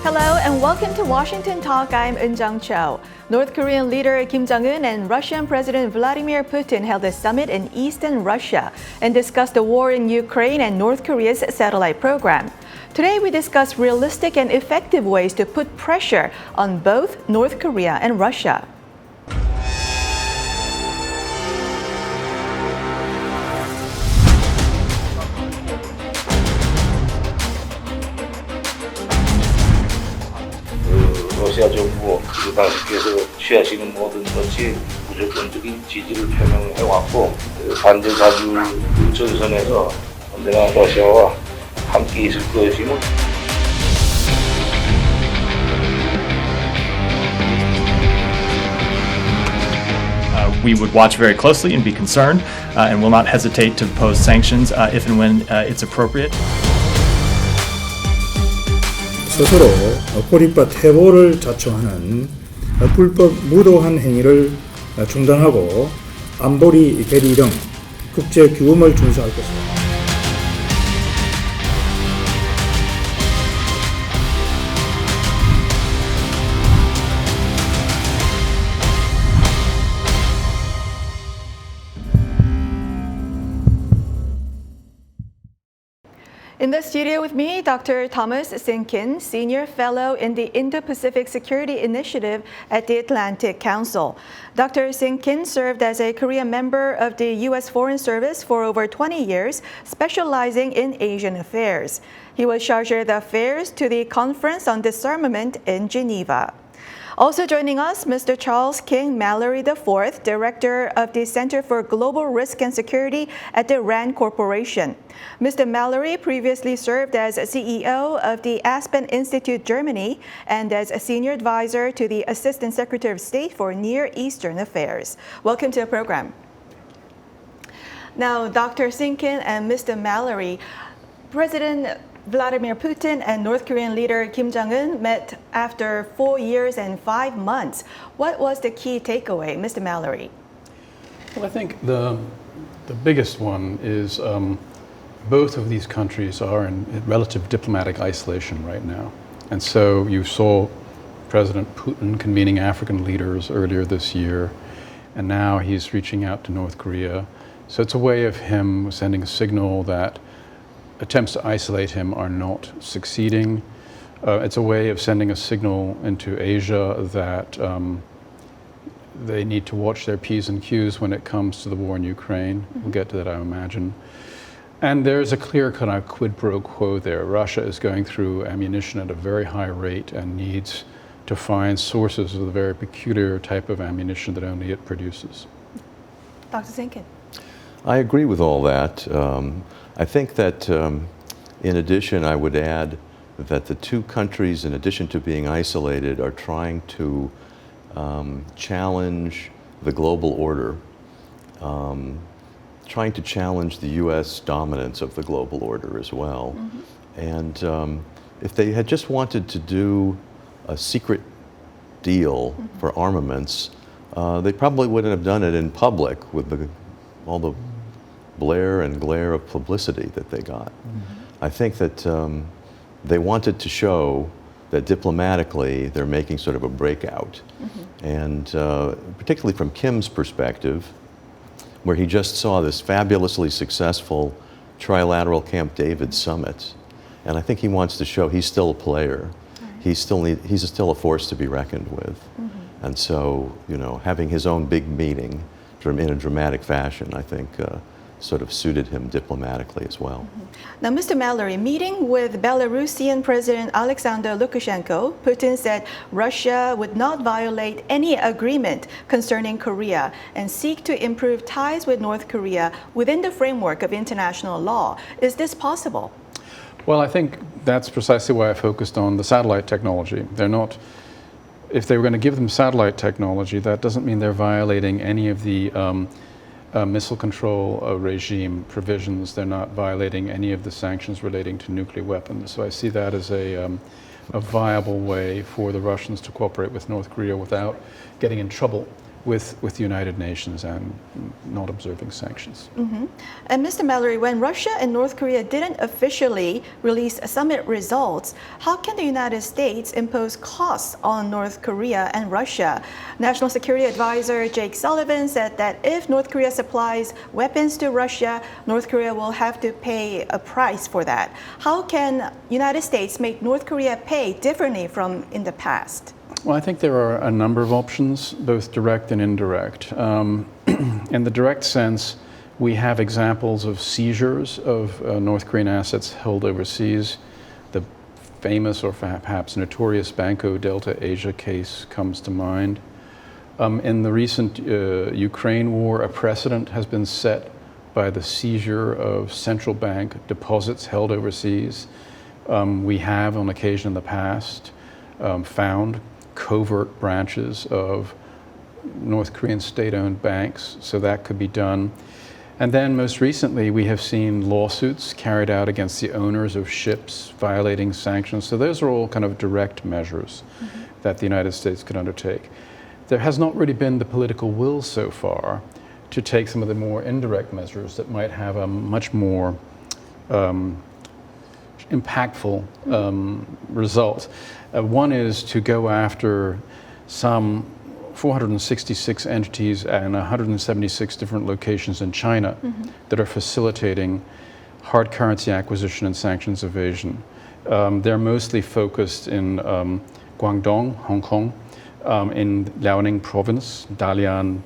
Hello and welcome to Washington Talk. I'm Eun Cho. North Korean leader Kim Jong-un and Russian President Vladimir Putin held a summit in eastern Russia and discussed the war in Ukraine and North Korea's satellite program. Today we discuss realistic and effective ways to put pressure on both North Korea and Russia. 러시아 정부 그리고 당신께서 취하시는 모든 것이 무조건적인 지지를 표명해왔고 반대 자주 전선에서 언제나 러시아와 함께 있을 것임을 We would watch very closely and be concerned and will not hesitate to impose sanctions if and when it's appropriate. 스스로 고립과 퇴보를 자초하는 불법 무도한 행위를 중단하고 안보리 결의 등 국제 규범을 준수할 것입니다. In the studio with me, Dr. Thomas Cynkin, Senior Fellow in the Indo-Pacific Security Initiative at the Atlantic Council. Dr. Cynkin served as a Korean member of the U.S. Foreign Service for over 20 years, specializing in Asian affairs. He was chargé d'affaires to the Conference on Disarmament in Geneva. Also joining us, Mr. Charles King Mallory IV, Director of the Center for Global Risk and Security at the RAND Corporation. Mr. Mallory previously served as CEO of the Aspen Institute Germany and as a Senior Advisor to the Assistant Secretary of State for Near Eastern Affairs. Welcome to the program. Now, Dr. Cynkin and Mr. Mallory, President Vladimir Putin and North Korean leader Kim Jong-un met after 4 years and 5 months. What was the key takeaway, Mr. Mallory? Well, I think the biggest one is both of these countries are in relative diplomatic isolation right now. And so you saw President Putin convening African leaders earlier this year, and now he's reaching out to North Korea. So it's a way of him sending a signal that attempts to isolate him are not succeeding. It's a way of sending a signal into Asia that they need to watch their P's and Q's when it comes to the war in Ukraine. Mm-hmm. We'll get to that, I imagine. And there's a clear kind of quid pro quo there. Russia is going through ammunition at a very high rate and needs to find sources of the very peculiar type of ammunition that only it produces. Dr. Cynkin. I agree with all that. I think that in addition, I would add that the two countries, in addition to being isolated, are trying to challenge the global order, trying to challenge the U.S. dominance of the global order as well. Mm-hmm. And if they had just wanted to do a secret deal mm-hmm. for armaments, they probably wouldn't have done it in public with all the blare and glare of publicity that they got. Mm-hmm. I think that they wanted to show that diplomatically they're making sort of a breakout. Mm-hmm. And particularly from Kim's perspective, where he just saw this fabulously successful trilateral Camp David summit. And I think he wants to show he's still a player. Right. He's still a force to be reckoned with. Mm-hmm. And so, having his own big meeting in a dramatic fashion, I think sort of suited him diplomatically as well. Mm-hmm. Now, Mr. Mallory, meeting with Belarusian President Alexander Lukashenko, Putin said Russia would not violate any agreement concerning Korea and seek to improve ties with North Korea within the framework of international law. Is this possible? Well, I think that's precisely why I focused on the satellite technology. If they were going to give them satellite technology, that doesn't mean they're violating any of the missile control regime provisions. They're not violating any of the sanctions relating to nuclear weapons. So I see that as a viable way for the Russians to cooperate with North Korea without getting in trouble with the United Nations and not observing sanctions. And Mr. Mallory, when Russia and North Korea didn't officially release summit results, how can the United States impose costs on North Korea and Russia? National Security Advisor Jake Sullivan said that if North Korea supplies weapons to Russia, North Korea will have to pay a price for that. How can United States make North Korea pay differently from in the past? Well, I think there are a number of options, both direct and indirect. In the direct sense, we have examples of seizures of North Korean assets held overseas. The famous or perhaps notorious Banco Delta Asia case comes to mind. In the recent Ukraine war, a precedent has been set by the seizure of central bank deposits held overseas. We have, on occasion in the past, found covert branches of North Korean state-owned banks, so that could be done. And then most recently, we have seen lawsuits carried out against the owners of ships violating sanctions. So those are all kind of direct measures that the United States could undertake. There has not really been the political will so far to take some of the more indirect measures that might have a much more impactful result. One is to go after some 466 entities and 176 different locations in China that are facilitating hard currency acquisition and sanctions evasion. They're mostly focused in Guangdong, Hong Kong, in Liaoning province, Dalian,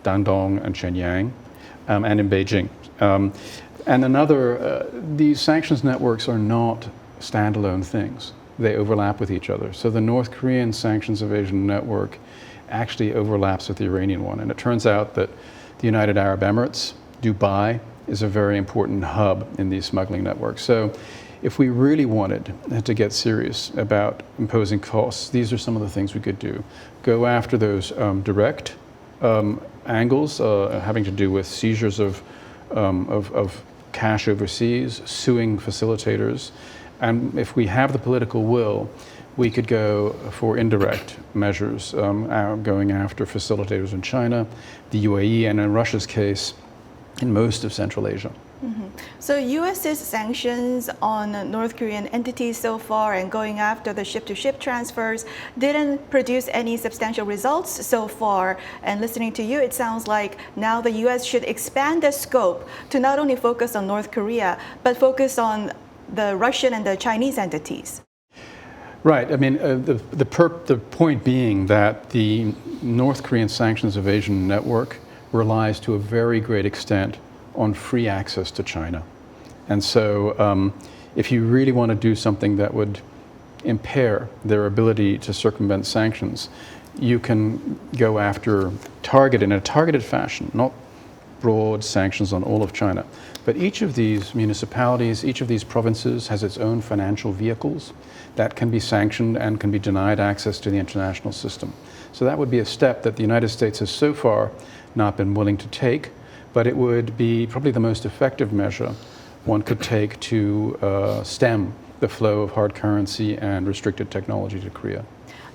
Dandong, and Shenyang, and in Beijing. And these sanctions networks are not standalone things. They overlap with each other. So the North Korean sanctions evasion network actually overlaps with the Iranian one. And it turns out that the United Arab Emirates, Dubai, is a very important hub in these smuggling networks. So if we really wanted to get serious about imposing costs, these are some of the things we could do. Go after those direct angles having to do with seizures of cash overseas, suing facilitators. And if we have the political will, we could go for indirect measures, going after facilitators in China, the UAE, and in Russia's case, in most of Central Asia. So U.S.'s sanctions on North Korean entities so far and going after the ship-to-ship transfers didn't produce any substantial results so far. And listening to you, it sounds like now the U.S. should expand the scope to not only focus on North Korea, but focus on the Russian and the Chinese entities. Right. I mean, the point being that the North Korean sanctions evasion network relies to a very great extent on free access to China. And so if you really want to do something that would impair their ability to circumvent sanctions, you can go after in a targeted fashion, not broad sanctions on all of China. But each of these municipalities, each of these provinces has its own financial vehicles that can be sanctioned and can be denied access to the international system. So that would be a step that the United States has so far not been willing to take, but it would be probably the most effective measure one could take to stem the flow of hard currency and restricted technology to Korea.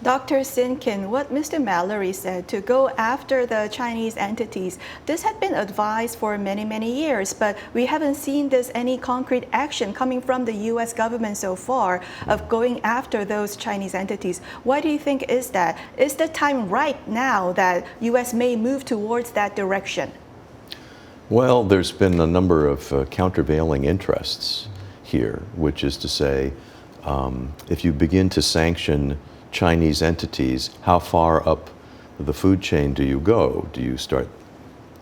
Dr. Cynkin, what Mr. Mallory said, to go after the Chinese entities, this had been advised for many, many years, but we haven't seen any concrete action coming from the U.S. government so far of going after those Chinese entities. Why do you think is that? Is the time right now that U.S. may move towards that direction? Well, there's been a number of countervailing interests here, which is to say, if you begin to sanction Chinese entities, how far up the food chain do you go? Do you start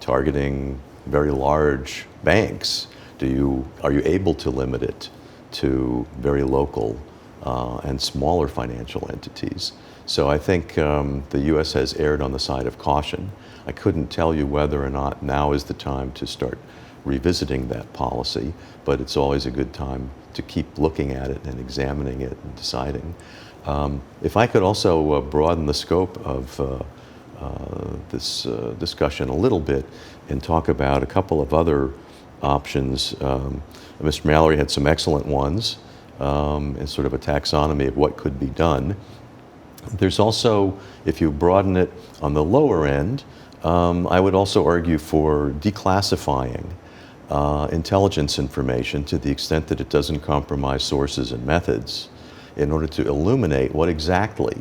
targeting very large banks? Are you able to limit it to very local and smaller financial entities? So I think the U.S. has erred on the side of caution. I couldn't tell you whether or not now is the time to start revisiting that policy, but it's always a good time to keep looking at it and examining it and deciding. If I could also broaden the scope of this discussion a little bit and talk about a couple of other options. Mr. Mallory had some excellent ones and sort of a taxonomy of what could be done. There's also, if you broaden it on the lower end, I would also argue for declassifying intelligence information to the extent that it doesn't compromise sources and methods in order to illuminate what exactly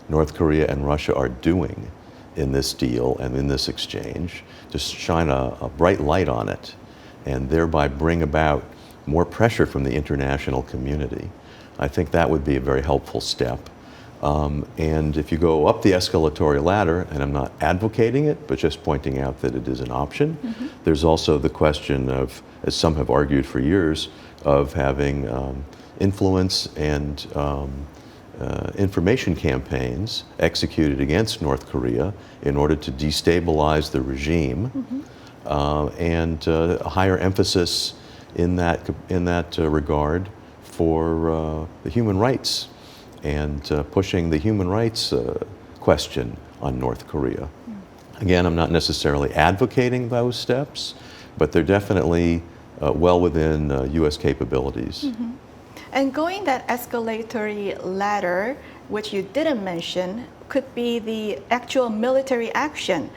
North Korea and Russia are doing in this deal and in this exchange, to shine a bright light on it and thereby bring about more pressure from the international community. I think that would be a very helpful step. And if you go up the escalatory ladder, and I'm not advocating it, but just pointing out that it is an option, there's also the question of, as some have argued for years, of having influence and information campaigns executed against North Korea in order to destabilize the regime, and a higher emphasis in that regard for the human rights and pushing the human rights question on North Korea. Again, I'm not necessarily advocating those steps, but they're definitely well within U.S. capabilities. And going that escalatory ladder, which you didn't mention, could be the actual military action.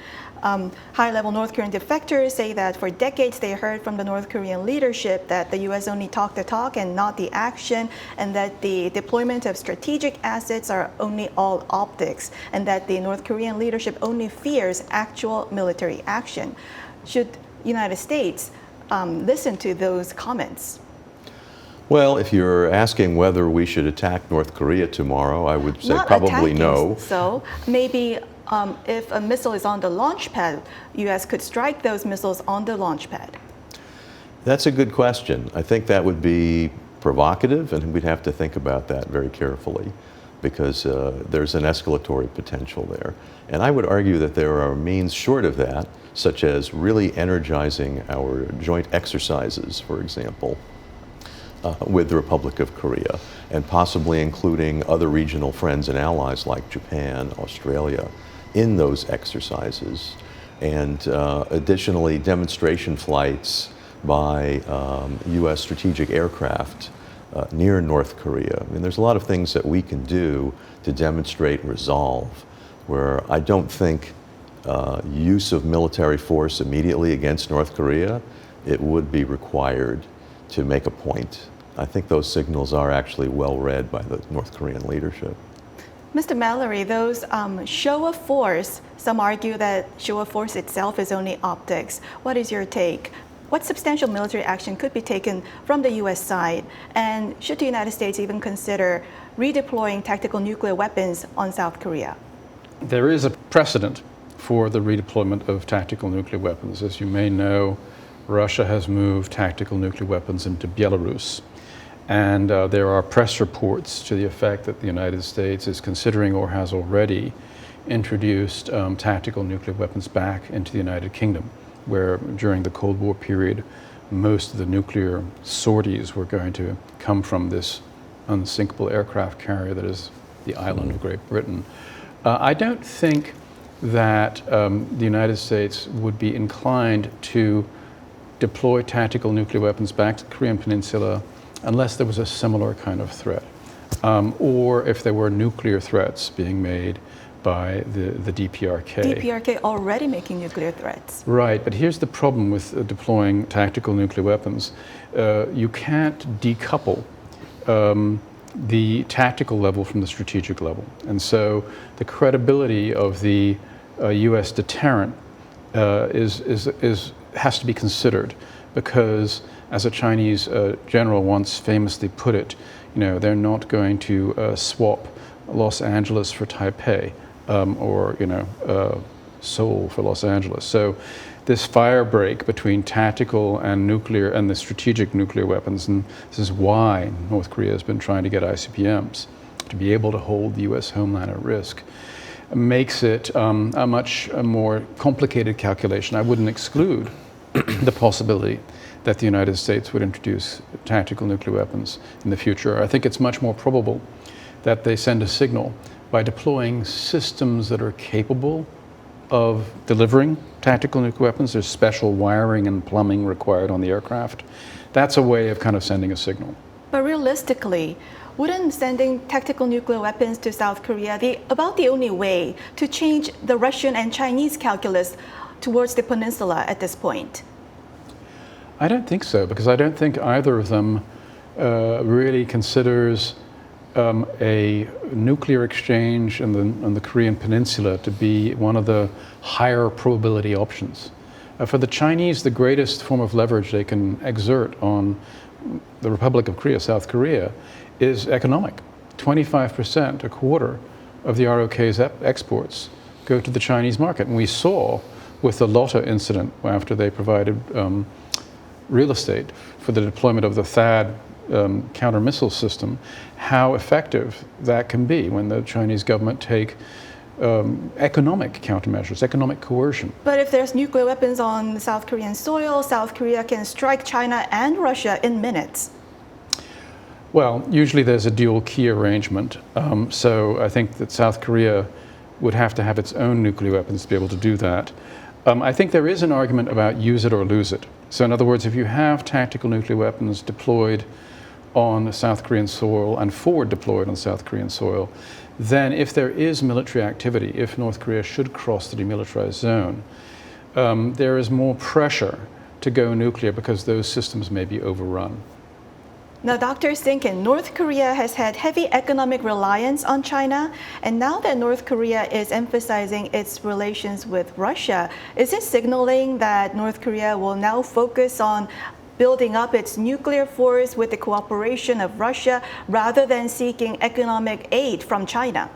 High-level North Korean defectors say that for decades they heard from the North Korean leadership that the U.S. only talk the talk and not the action, and that the deployment of strategic assets are only all optics, and that the North Korean leadership only fears actual military action. Should United States listen to those comments? Well, if you're asking whether we should attack North Korea tomorrow, I would say Not probably attacking, no. So maybe if a missile is on the launch pad, U.S. could strike those missiles on the launch pad. That's a good question. I think that would be provocative, and we'd have to think about that very carefully, because there's an escalatory potential there. And I would argue that there are means short of that, such as really energizing our joint exercises, for example, with the Republic of Korea, and possibly including other regional friends and allies like Japan, Australia, in those exercises. And additionally, demonstration flights by U.S. strategic aircraft near North Korea. I mean, there's a lot of things that we can do to demonstrate resolve, where I don't think use of military force immediately against North Korea, it would be required to make a point. I think those signals are actually well read by the North Korean leadership. Mr. Mallory, those show of force, some argue that show of force itself is only optics. What is your take? What substantial military action could be taken from the U.S. side? And should the United States even consider redeploying tactical nuclear weapons on South Korea? There is a precedent for the redeployment of tactical nuclear weapons. As you may know, Russia has moved tactical nuclear weapons into Belarus. And there are press reports to the effect that the United States is considering or has already introduced tactical nuclear weapons back into the United Kingdom, where during the Cold War period, most of the nuclear sorties were going to come from this unsinkable aircraft carrier that is the island of Great Britain. I don't think that the United States would be inclined to deploy tactical nuclear weapons back to the Korean Peninsula unless there was a similar kind of threat, or if there were nuclear threats being made by the DPRK. DPRK already making nuclear threats. Right, but here's the problem with deploying tactical nuclear weapons. You can't decouple the tactical level from the strategic level. And so the credibility of the U.S. deterrent has to be considered, because as a Chinese general once famously put it, they're not going to swap Los Angeles for Taipei, or Seoul for Los Angeles. So this fire break between tactical and nuclear and the strategic nuclear weapons, and this is why North Korea has been trying to get ICBMs to be able to hold the U.S. homeland at risk, makes it a much more complicated calculation. I wouldn't exclude the possibility that the United States would introduce tactical nuclear weapons in the future. I think it's much more probable that they send a signal by deploying systems that are capable of delivering tactical nuclear weapons. There's special wiring and plumbing required on the aircraft. That's a way of kind of sending a signal. But realistically, wouldn't sending tactical nuclear weapons to South Korea be about the only way to change the Russian and Chinese calculus towards the peninsula at this point? I don't think so, because I don't think either of them really considers a nuclear exchange on the Korean peninsula to be one of the higher probability options. For the Chinese, the greatest form of leverage they can exert on the Republic of Korea, South Korea, is economic. 25%, a quarter of the ROK's exports go to the Chinese market. And we saw with the Lotte incident, after they provided real estate for the deployment of the THAAD counter-missile system, how effective that can be when the Chinese government take economic countermeasures, economic coercion. But if there's nuclear weapons on South Korean soil, South Korea can strike China and Russia in minutes. Well, usually there's a dual key arrangement. So I think that South Korea would have to have its own nuclear weapons to be able to do that. I think there is an argument about use it or lose it. So in other words, if you have tactical nuclear weapons deployed on South Korean soil and forward deployed on South Korean soil, then if there is military activity, if North Korea should cross the demilitarized zone, there is more pressure to go nuclear because those systems may be overrun. Now, Dr. Cynkin, North Korea has had heavy economic reliance on China, and now that North Korea is emphasizing its relations with Russia, is it signaling that North Korea will now focus on building up its nuclear force with the cooperation of Russia rather than seeking economic aid from China?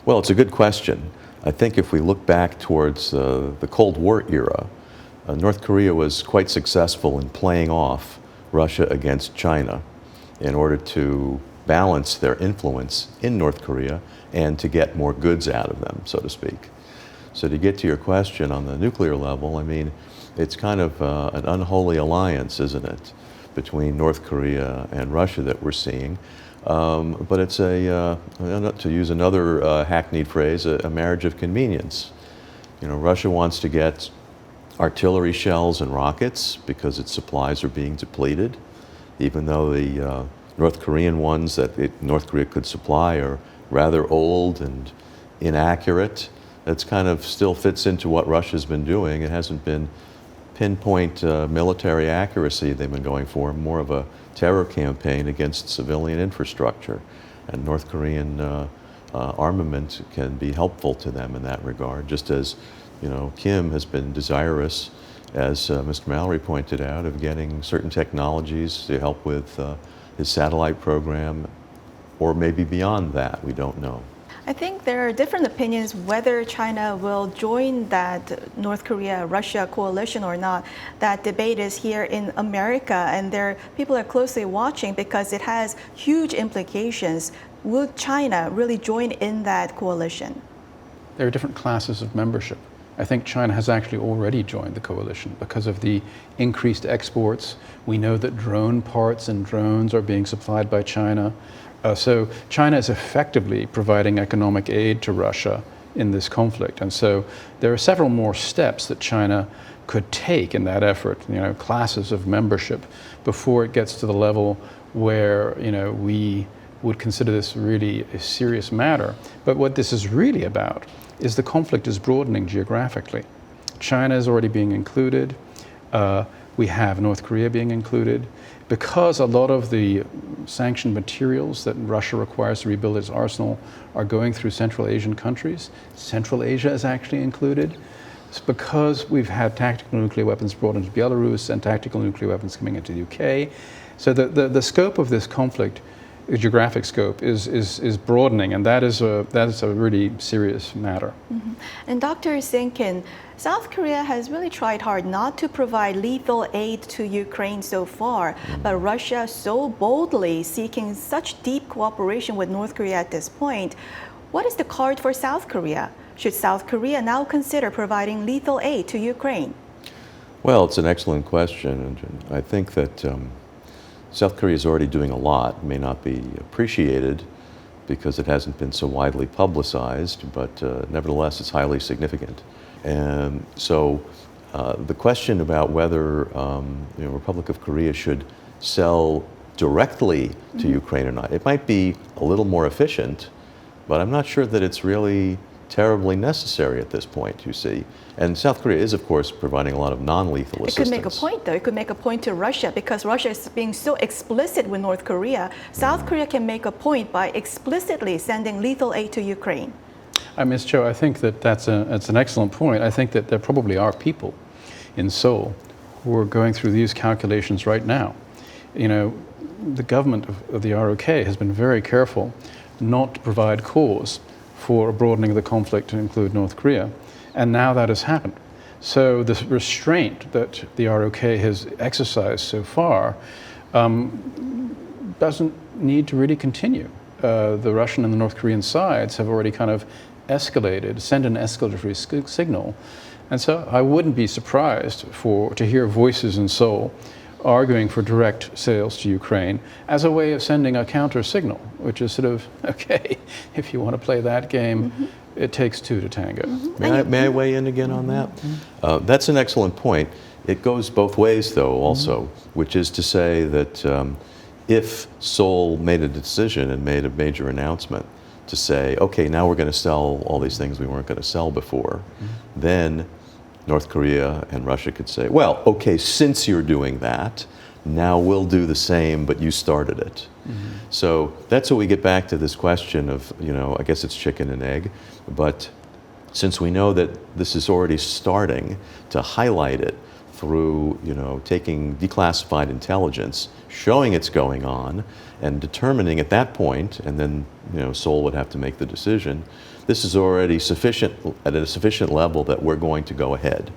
Well, it's a good question. I think if we look back towards the Cold War era, North Korea was quite successful in playing off Russia against China in order to balance their influence in North Korea and to get more goods out of them, so to speak. So to get to your question on the nuclear level, I mean, it's kind of an unholy alliance, isn't it, between North Korea and Russia that we're seeing. But it's to use another hackneyed phrase, a marriage of convenience. You know, Russia wants to get artillery shells and rockets because its supplies are being depleted, even though the North Korean ones that North Korea could supply are rather old and inaccurate. It's kind of still fits into what Russia's been doing. It hasn't been pinpoint military accuracy they've been going for, more of a terror campaign against civilian infrastructure. And North Korean armament can be helpful to them in that regard, just as Kim has been desirous, as Mr. Mallory pointed out, of getting certain technologies to help with his satellite program, or maybe beyond that, we don't know. I think there are different opinions whether China will join that North Korea-Russia coalition or not. That debate is here in America, and people are closely watching because it has huge implications. Will China really join in that coalition? There are different classes of membership. I think China has actually already joined the coalition because of the increased exports. We know that drone parts and drones are being supplied by China. So China is effectively providing economic aid to Russia in this conflict. And so there are several more steps that China could take in that effort, classes of membership, before it gets to the level where, we would consider this really a serious matter. But what this is really about is the conflict is broadening geographically. China is already being included. We have North Korea being included. Because a lot of the sanctioned materials that Russia requires to rebuild its arsenal are going through Central Asian countries, Central Asia is actually included. It's because we've had tactical nuclear weapons brought into Belarus and tactical nuclear weapons coming into the UK. So the scope of this conflict, the geographic scope, is broadening, and that is a really serious matter. Mm-hmm. And Dr. Cynkin, South Korea has really tried hard not to provide lethal aid to Ukraine so far, but Russia so boldly seeking such deep cooperation with North Korea at this point. What is the card for South Korea? Should South Korea now consider providing lethal aid to Ukraine? Well, it's an excellent question. I think that South Korea is already doing a lot. It may not be appreciated because it hasn't been so widely publicized, but nevertheless, it's highly significant. And so the question about whether the Republic of Korea should sell directly to Ukraine or not. It might be a little more efficient, but I'm not sure that it's really terribly necessary at this point, you see. And South Korea is, of course, providing a lot of non-lethal assistance. It could make a point, though. It could make a point to Russia because Russia is being so explicit with North Korea. South Korea can make a point by explicitly sending lethal aid to Ukraine. Ms. Cho, I think that that's an excellent point. I think that there probably are people in Seoul who are going through these calculations right now. You know, the government of the ROK has been very careful not to provide cause for a broadening of the conflict to include North Korea, and now that has happened. So the restraint that the ROK has exercised so far doesn't need to really continue. The Russian and the North Korean sides have already kind of escalated, sent an escalatory signal, and so I wouldn't be surprised to hear voices in Seoul arguing for direct sales to Ukraine as a way of sending a counter signal, which is sort of, okay, if you want to play that game, it takes two to tango. May I weigh in again on that? That's an excellent point. It goes both ways, though, also, which is to say that if Seoul made a decision and made a major announcement to say, okay, now we're going to sell all these things we weren't going to sell before, then North Korea and Russia could say, well, okay, since you're doing that, now we'll do the same, but you started it. So that's what we get back to this question of, you know, I guess it's chicken and egg, but since we know that this is already starting to highlight it through, you know, taking declassified intelligence, showing it's going on, and determining at that point, and then, you know, Seoul would have to make the decision, this is already sufficient, at a sufficient level that we're going to go ahead.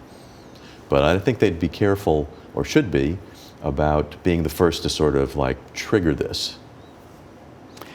But I think they'd be careful, or should be, about being the first to sort of like trigger this,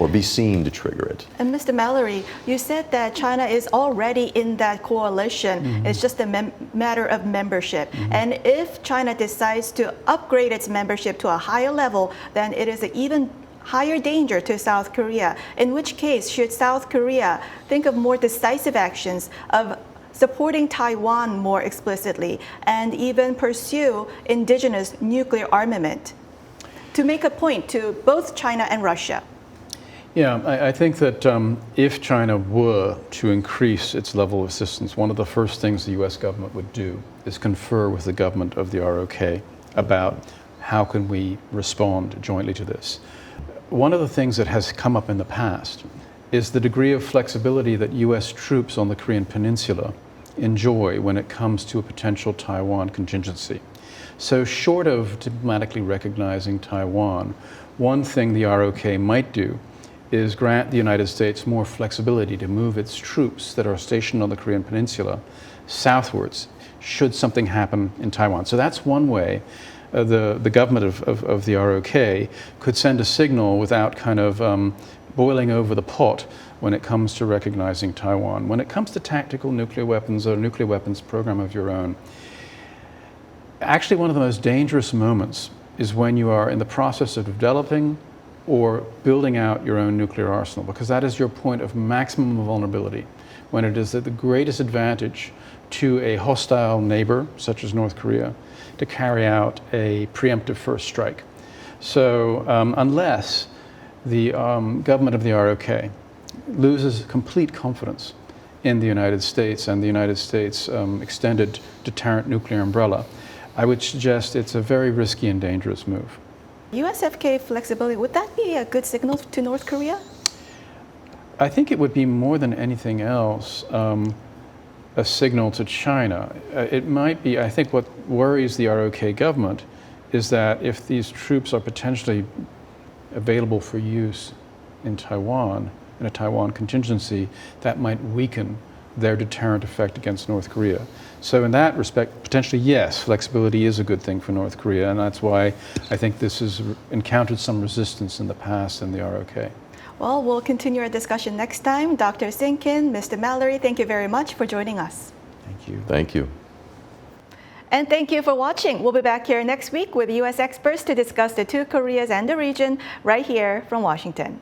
or be seen to trigger it. And Mr. Mallory, you said that China is already in that coalition. It's just a matter of membership. And if China decides to upgrade its membership to a higher level, then it is an even higher danger to South Korea, in which case should South Korea think of more decisive actions of supporting Taiwan more explicitly and even pursue indigenous nuclear armament to make a point to both China and Russia? Yeah, I think that if China were to increase its level of assistance, one of the first things the US government would do is confer with the government of the ROK about how can we respond jointly to this. One of the things that has come up in the past is the degree of flexibility that US troops on the Korean Peninsula enjoy when it comes to a potential Taiwan contingency. So short of diplomatically recognizing Taiwan, one thing the ROK might do is grant the United States more flexibility to move its troops that are stationed on the Korean Peninsula southwards should something happen in Taiwan. So that's one way the government of the ROK could send a signal without kind of boiling over the pot when it comes to recognizing Taiwan. When it comes to tactical nuclear weapons or nuclear weapons program of your own, actually one of the most dangerous moments is when you are in the process of developing or building out your own nuclear arsenal, because that is your point of maximum vulnerability, when it is at the greatest advantage to a hostile neighbor, such as North Korea, to carry out a preemptive first strike. So unless the government of the ROK loses complete confidence in the United States and the United States extended deterrent nuclear umbrella, I would suggest it's a very risky and dangerous move. USFK flexibility, would that be a good signal to North Korea? I think it would be more than anything else a signal to China. It might be, I think what worries the ROK government is that if these troops are potentially available for use in Taiwan, in a Taiwan contingency, that might weaken their deterrent effect against North Korea. So in that respect, potentially yes, flexibility is a good thing for North Korea, and that's why I think this has encountered some resistance in the past in the ROK. Well, we'll continue our discussion next time. Dr. Cynkin, Mr. Mallory, thank you very much for joining us. Thank you. Thank you. And thank you for watching. We'll be back here next week with U.S. experts to discuss the two Koreas and the region right here from Washington.